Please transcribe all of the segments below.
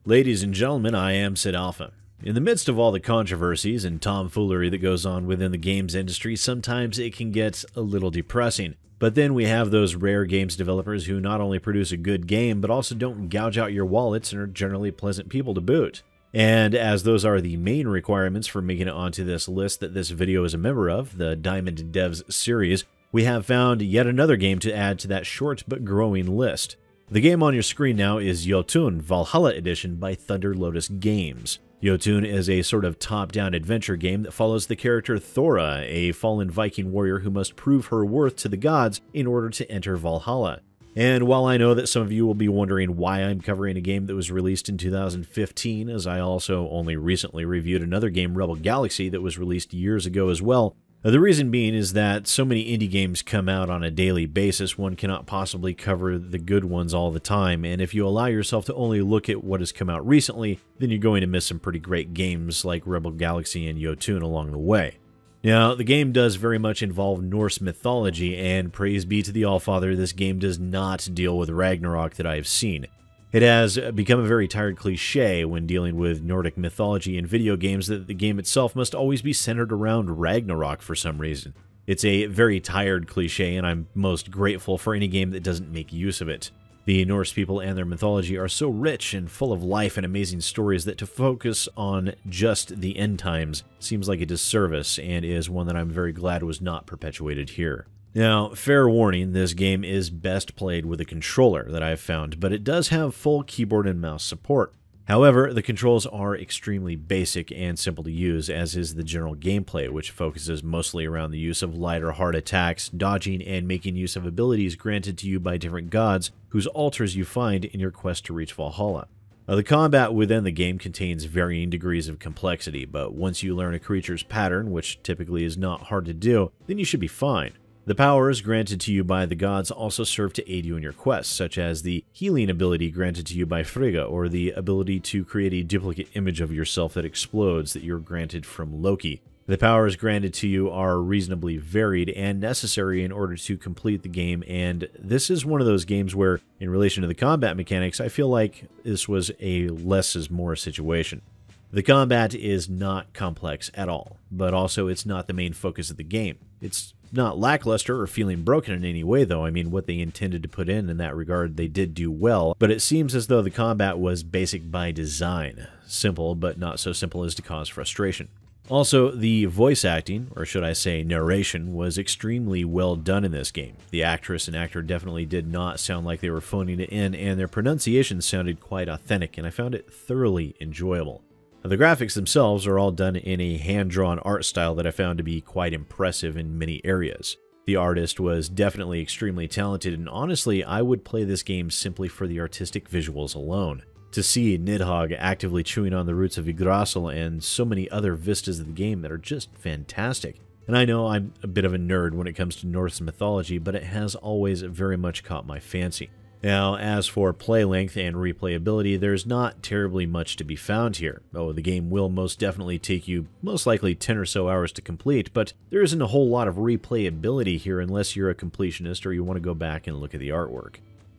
Ladies and gentlemen, I am SidAlpha. In the midst of all the controversies and tomfoolery that goes on within the games industry, sometimes it can get a little depressing. But then we have those rare games developers who not only produce a good game, but also don't gouge out your wallets and are generally pleasant people to boot. And as those are the main requirements for making it onto this list that this video is a member of, the Diamond Devs series, we have found yet another game to add to that short but growing list. The game on your screen now is Jotun, Valhalla Edition by Thunder Lotus Games. Jotun is a sort of top-down adventure game that follows the character Thora, a fallen Viking warrior who must prove her worth to the gods in order to enter Valhalla. And while I know that some of you will be wondering why I'm covering a game that was released in 2015, as I also only recently reviewed another game, Rebel Galaxy, that was released years ago as well, the reason being is that so many indie games come out on a daily basis, one cannot possibly cover the good ones all the time, and if you allow yourself to only look at what has come out recently, then you're going to miss some pretty great games like Rebel Galaxy and Jotun along the way. Now, the game does very much involve Norse mythology, and praise be to the Allfather, this game does not deal with Ragnarok that I have seen. It has become a very tired cliche when dealing with Nordic mythology in video games that the game itself must always be centered around Ragnarok for some reason. It's a very tired cliche, and I'm most grateful for any game that doesn't make use of it. The Norse people and their mythology are so rich and full of life and amazing stories that to focus on just the end times seems like a disservice, and is one that I'm very glad was not perpetuated here. Now, fair warning, this game is best played with a controller that I've found, but it does have full keyboard and mouse support. However, the controls are extremely basic and simple to use, as is the general gameplay, which focuses mostly around the use of light or hard attacks, dodging, and making use of abilities granted to you by different gods, whose altars you find in your quest to reach Valhalla. The combat within the game contains varying degrees of complexity, but once you learn a creature's pattern, which typically is not hard to do, then you should be fine. The powers granted to you by the gods also serve to aid you in your quests, such as the healing ability granted to you by Frigga, or the ability to create a duplicate image of yourself that explodes that you're granted from Loki. The powers granted to you are reasonably varied and necessary in order to complete the game, and this is one of those games where, in relation to the combat mechanics, I feel like this was a less is more situation. The combat is not complex at all, but also it's not the main focus of the game. It's not lackluster or feeling broken in any way, though. I mean, what they intended to put in that regard, they did do well, but it seems as though the combat was basic by design. Simple, but not so simple as to cause frustration. Also, the voice acting, or should I say narration, was extremely well done in this game. The actress and actor definitely did not sound like they were phoning it in, and their pronunciation sounded quite authentic, and I found it thoroughly enjoyable. The graphics themselves are all done in a hand-drawn art style that I found to be quite impressive in many areas. The artist was definitely extremely talented, and honestly, I would play this game simply for the artistic visuals alone. To see Nidhogg actively chewing on the roots of Yggdrasil and so many other vistas of the game that are just fantastic. And I know I'm a bit of a nerd when it comes to Norse mythology, but it has always very much caught my fancy. Now, as for play length and replayability, there's not terribly much to be found here. Oh, the game will most definitely take you most likely 10 or so hours to complete, but there isn't a whole lot of replayability here unless you're a completionist or you want to go back and look at the artwork.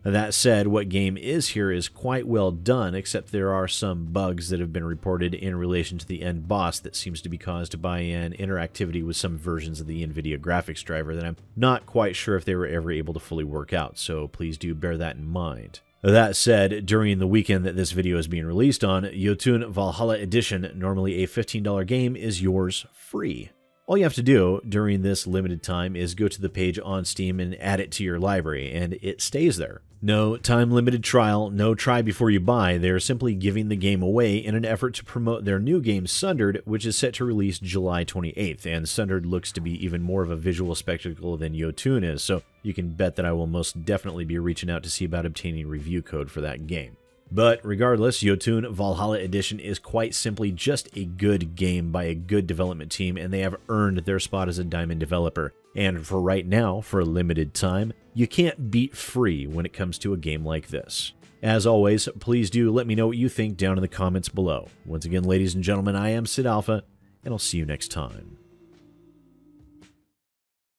That said, what game is here is quite well done, except there are some bugs that have been reported in relation to the end boss that seems to be caused by an interactivity with some versions of the NVIDIA graphics driver that I'm not quite sure if they were ever able to fully work out, so please do bear that in mind. That said, during the weekend that this video is being released on, Jotun Valhalla Edition, normally a $15 game, is yours free. All you have to do during this limited time is go to the page on Steam and add it to your library, and it stays there. No time-limited trial, no try before you buy. They're simply giving the game away in an effort to promote their new game Sundered, which is set to release July 28th, and Sundered looks to be even more of a visual spectacle than Jotun is, so you can bet that I will most definitely be reaching out to see about obtaining review code for that game. But regardless, Jotun Valhalla Edition is quite simply just a good game by a good development team, and they have earned their spot as a Diamond developer. And for right now, for a limited time, you can't beat free when it comes to a game like this. As always, please do let me know what you think down in the comments below. Once again, ladies and gentlemen, I am SidAlpha, and I'll see you next time.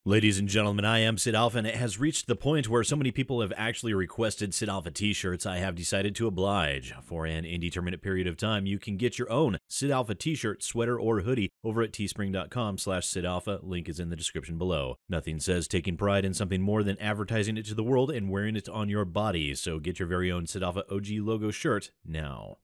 Ladies and gentlemen, I am SidAlpha, and it has reached the point where so many people have actually requested SidAlpha t-shirts, I have decided to oblige. For an indeterminate period of time, you can get your own SidAlpha t-shirt, sweater, or hoodie over at teespring.com/SidAlpha. Link is in the description below. Nothing says taking pride in something more than advertising it to the world and wearing it on your body, so get your very own SidAlpha OG logo shirt now.